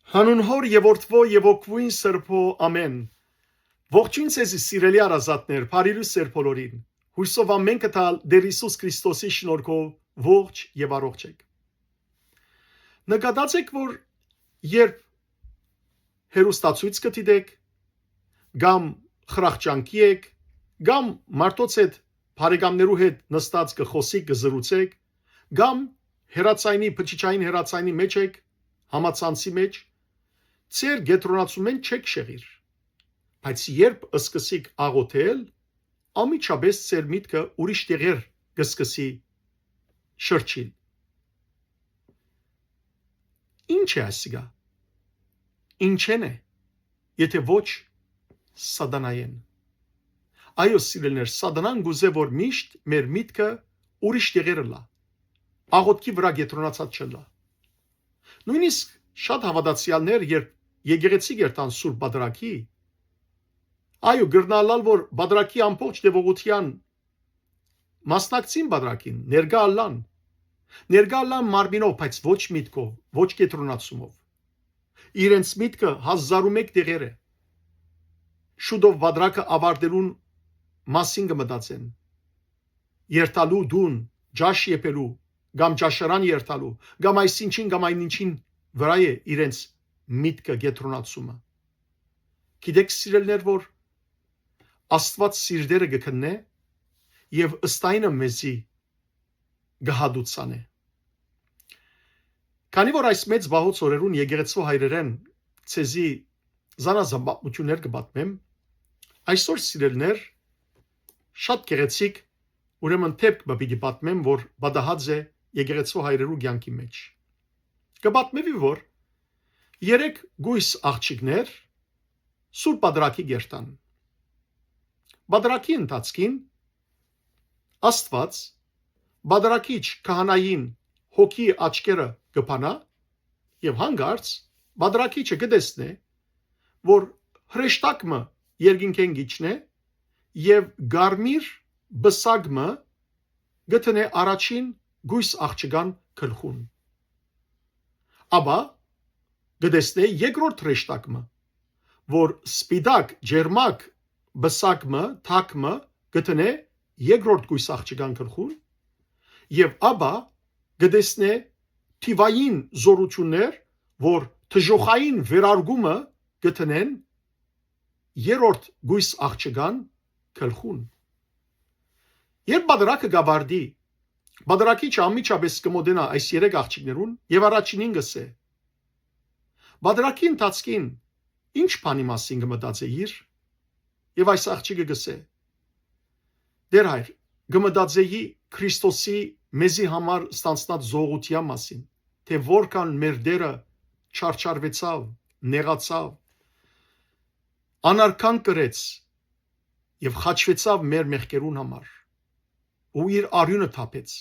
Հանուն հոր եւ որդվո եւ օգվույն սրբո ամեն։ Ողջույն ցեզի սիրելի արազատներ, բարի սեր բոլորին։ Հույսով ամեն կտալ Տեր Հիսուս Քրիստոսի շնորհքով ողջ եւ առողջ եք։ Նկատացեք, որ երբ հերոստացույց կդիտեք, կամ խրախճանքի եք, կամ մարդոց հետ բարեկամներու հետ նստած կխոսիկ կզրուցեք, կամ հերացայինի փչիչային հերացայինի մեջ եք, համացանցի մեջ Ձեր գետրոնացումեն չեք շեղիր, բայց երբ սկսիկ աղոթել, ամիջապես ձեր միտքը ուրիշ տեղեր կսկսի շրջիլ։ Ինչ է այսիգա։ Ինչեն է, եթե ոչ սատանայեն։ Այո, սիրելիներ, սատանան գուզե որ միշտ մեր միտքը ուրիշ տեղերը լա։ Աղոթքի վրա գետրոնացած չլա։ Նույնիսկ շատ հավատացյալներ, երբ եկեղեցի գերտան Սուրբ Բադրակի, այո, գրնալալ, որ Բադրակի ամբողջ դեպողության մասնակցին Բադրակին, ներկա ալան մարմինով, բայց ոչ միտքով, ոչ կետրոնացումով։ Իրենց միտքը 1001 տեղեր է։ Շուտով Բադրակը ավարտելուն մասին կմտածեն։ Երթալու դուն, ջաշ եփելու, կամ ջաշարան երթալու, կամ այսինչին, կամ այնինչին վրա է իրենց միտքը գետրոնացումը։ Գիտեք սիրելիներ, որ Աստված սիրտերը կքննե եւ ըստ այնը մեզի գահադուցանե։ Քանի որ այս մեծ վաղոց օրերուն եկեղեցու հայրերեն ցեզի զանազանություններ կպատմեմ, այսօր սիրելիներ շատ գեղեցիկ ուրեմն թեփք պիտի պատմեմ, որ բադահած է եկեղեցու հայրերու կյանքի մեջ։ Կպատմեվի, որ երեք գույս աղջիկներ Սուրբ Բադրակի գերտան։ Բադրակի ընթացքին Աստված Բադրակիչ քահանային հոգի աչքերը կփանա եւ հանգարց Բադրակիչը կտեսնե, որ հրեշտակը երկինքեն գիչնե եւ գարմիր բսագը գտնե առաջին գույս աղջկան գլխուն։ Աբա գտեսնե երկրորդ հրեշտակը, որ սպիտակ ջերմակ բսակը թակը գտնե երկրորդ գույս աղջկան գլխուն եւ աբա գտեսնե թիվային զորություններ, որ թժոխային վերարգումը գտնեն երրորդ գույս աղջկան գլխուն։ Երբ Բադրակը գավարդի, Բադրակիչը ամիջապես կմոտենա այս երեք աղջիկներուն եւ առաջինին գսե. Բադրակի ընթացքին ինչ բանի մասին կմտածեիր, եւ այս աղջիկը գսե. Դեր հայր, կմտածեի Քրիստոսի մեզի համար ստանցնած զողության մասին, թե որքան մեր Տերը չարչարվեցավ, նեղացավ, անարքան կրեց եւ խաչվեցավ մեր մեղքերուն համար, ու իր արյունը թափեց։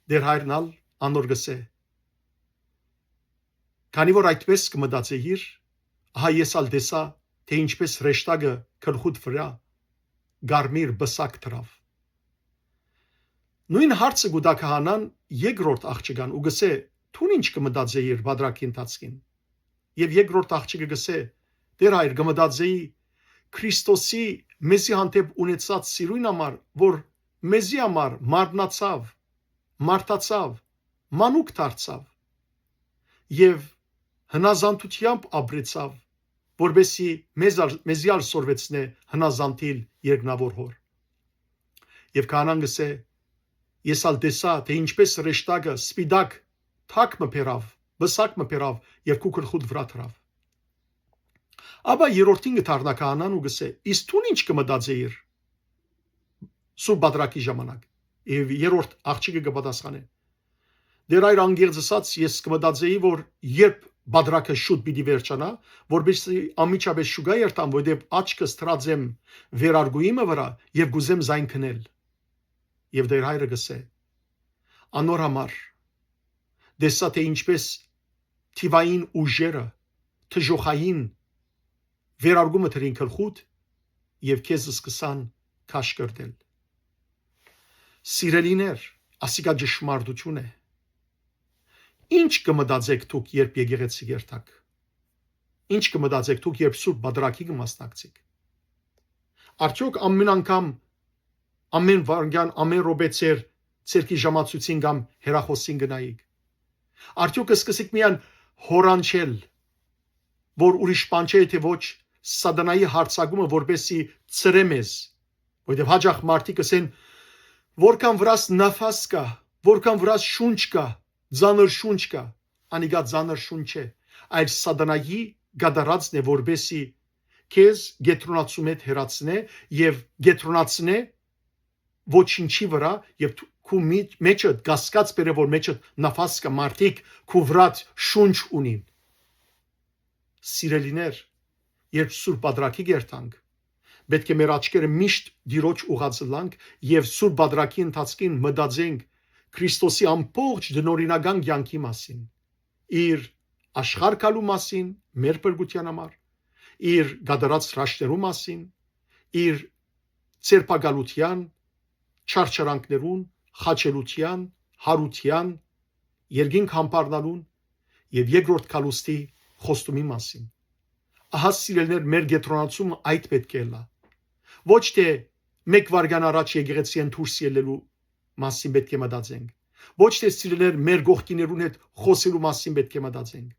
Դեր հայրնալ անոր գսե. Քանի որ այդպես կմտածեիր, ահա ես ալ տեսա, թե ինչպես հրեշտակը գլխուդ վրա գարմիր բսակ դրավ։ Նույն հարցը գուտա քահանան երկրորդ աղջկան ու գսե. Թուն ինչ կմտածեիր Բադրակի ընթացքին։ Եվ երկրորդ աղջիկը գսե. Դեր հայր, կմտածեի Քրիստոսի մեզի հանդեպ ունեցած սիրույն համար, որ մեզի համար մարմնացավ, մարդացավ, մանուկ դարձավ եւ հնազանդությամբ ապրեցավ, որբեսի մեզի ալսորվեցնե հնազանդիլ երկնավոր հոր։ Եվ քահանան գսե. ես ալ տեսա, թե ինչպես հրեշտակը սպիտակ թակ մը փերավ, բսակ մը փերավ եւ քու գլխուդ վրա դրավ։ Աբա երրորդին գտարնա քահանան ու գսե. իսկ թուն ինչ կմտածեիր Սուրբ Բադրակի ժամանակ։ Եվ երրորդ աղջիկը կպատասխանե. Դեր այր անգերձսած ես կմտածեի, որ երբ Բադրակը շուտ պիտի վերջանա, որբեսի ամիջապես շուգա երթամ, որտեղ աչքս թրածեմ վերարգույիմը վրա եւ գուզեմ զայն քնել։ Եվ դեր հայրը գսե. անոր համար դեսա թե ինչպես թիվային ուժերը թժոխային վերարգումը դրին գլխուդ եւ քեզ սկսան քաշկրտել։ Սիրելիներ, ասիկա ճշմարտություն է։ Ինչ կմտածեք դուք, երբ եկեղեցի կերտաք։ Ինչ կմտածեք դուք, երբ Սուրբ Բادرակի կմասնակցեք։ Արդյոք ամեն անգամ, ամեն վարյան, ամեն րոպե ցերկի ժամացույցին կամ հերախոսին գնայիք։ Արդյոք սկսեք միան հորանչել, որ ուրիշ բան չէ, թե ոչ սատանայի հարցակումը, որպեսի ծրե մեզ, որովհետև հաջող մարդիկ ասեն, որքան վրաս նավաս կա, որքան վրաս շունչ կա, ձանր շունչ կա, անիգա ձանր շունչ չէ, այլ սատանայի գադարածն է, որպեսի քեզ գետրոնացում հետ հերացնե եւ գետրոնացնե ոչինչի վրա եւ քու մեջը գասկած բերե, որ մեջը նավաս կա, մարդիկ քու վրատ շունչ ունին։ Սիրելիներ, երբ Սուրբ Բادرակի գերտանք, պետք է մեր աչքերը միշտ դիրոջ ուղղացնենք եւ Սուրբ Բادرակի ընթացքին մտածենք Քրիստոսի ամբողջ դնորինական կյանքի մասին, իր աշխարհքալու մասին, մեր բրգության համար, իր գադարած հրաշքներու մասին, իր ցերպակալության, չարչարանքներուն, խաչելության, հարության, երկինք համբարնալուն եւ երկրորդ կալուստի խոստումի մասին։ Ահա սիրելիներ, մեր գետրոնացումը այդ պետք է լա։ Ոչ թե մեկ վարյան առաջ եկեղեցին դուրս ելնելու մասին պետք է մտածենք։ Ոչ թե սիրելիներ մեր գողքիներուն հետ խոսելու մասին պետք է մտածենք,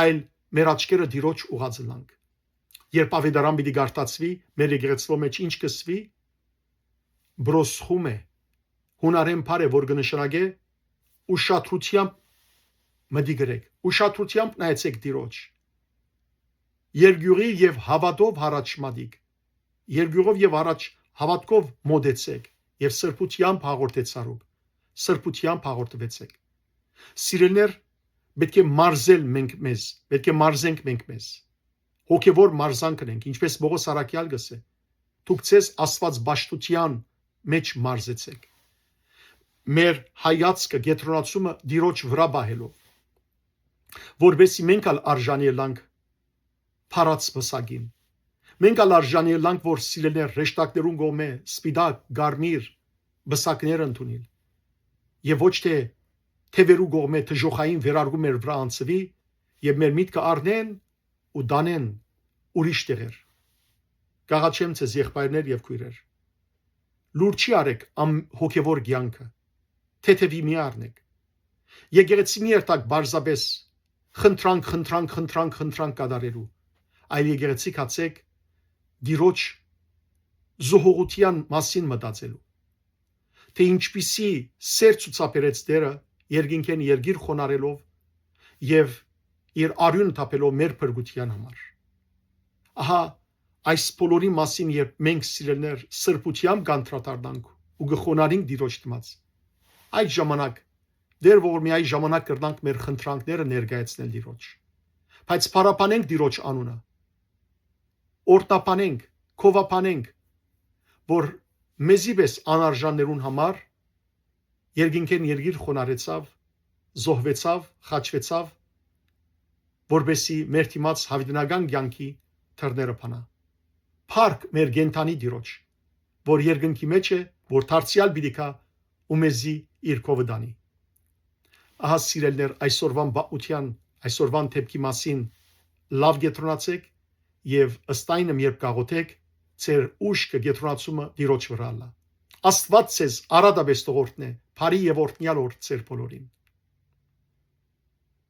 այլ մեր աչքերը դիրոջ ուղղացնենք։ Երբ ավետարան պիտի գարտացվի, մեր եկեղեցվո մեջ ինչ կսվի, բրոսխում է, հունարեն բառ է, որ կնշանակե ուշադրությամբ մտի գրեք, ուշադրությամբ նայեցեք դիրոջ։ Երգյուրի եւ հավատով առաջ մատիկ, երգյուրով եւ առաջ հավատքով մոդեցեք եւ սրբությամբ հաղորդեցարուք, սրբությամբ հաղորդվեցեք։ Սիրելիներ, պետք է մարզել մենք մեզ, պետք է մարզենք մենք մեզ։ Հոգևոր մարզանք ունենք, ինչպես Պողոս Արաքյալ գսե, դուք ցես Աստված բաշխության մեջ մարզեցեք։ Մեր հայացքը գետրոնացումը դիրոջ վրա բահելով, որովհետեւ մենք ալ արժանի ելանք փարած բսագին։ Մենք ալ արժանի ելանք, որ սիրելիներ ռեշտակներուն գոմե սպիտակ, գարմիր բսակներ ընդունիլ։ Եվ ոչ թե թևերու գոմե թժոխային վերարգում մեր վրա անցվի եւ մեր միտքը առնեն ու դանեն ուրիշ տեղեր։ Գաղաչեմ ցեզ եղբայրներ եւ քույրեր։ Լուրջ արեք հոգևոր կյանքը, թեթևի մի առնեք։ Եկեղեցի մի երթակ բարձաբես խնդրանք կատարելու, այլ եկեղեցի կացեք դիրոջ զոհողության մասին մտածելու, թե ինչպիսի սեր ցուցաբերեց Տերը երկինքեն երգիր խոնարելով եւ իր արյուն թափելով մեր փրկության համար։ Ահա այս բոլորի մասին, երբ մենք սիրելներ սրբությամբ կանտրատարնանք ու գխոնարինք դիրոջ դիմաց, այդ ժամանակ դեր որ մի այ ժամանակ կրնանք մեր խնդրանքները ներկայացնել դիրոջ, բայց փարապանենք դիրոջ անունը, օրտնապանենք, քովապանենք, որ մեզի պես անարժաններուն համար երկինքեն երգիր խոնարեցավ, զոհվեցավ, խաչվեցավ, որբեսի մեր դիմաց հավիտենական կյանքի թռները փանա։ Փառք մեր գենթանի դիրոջ, որ երկնքի մեջ է, որ դարձյալ բիդիկա ու մեզի իր կովը դանի։ Ահա սիրելներ, այսօրվան բաղության, այսօրվան թեփքի մասին լավ գետրոնացեք եւ ըստ այնմ երբ գաղութեք, ձեր ուշքը գետրոնացումը դիրոջ վրա լա։ Աստված ցեզ արադաբես տողորտնե, բարի եւ օրհնյալ օր ձեր բոլորին։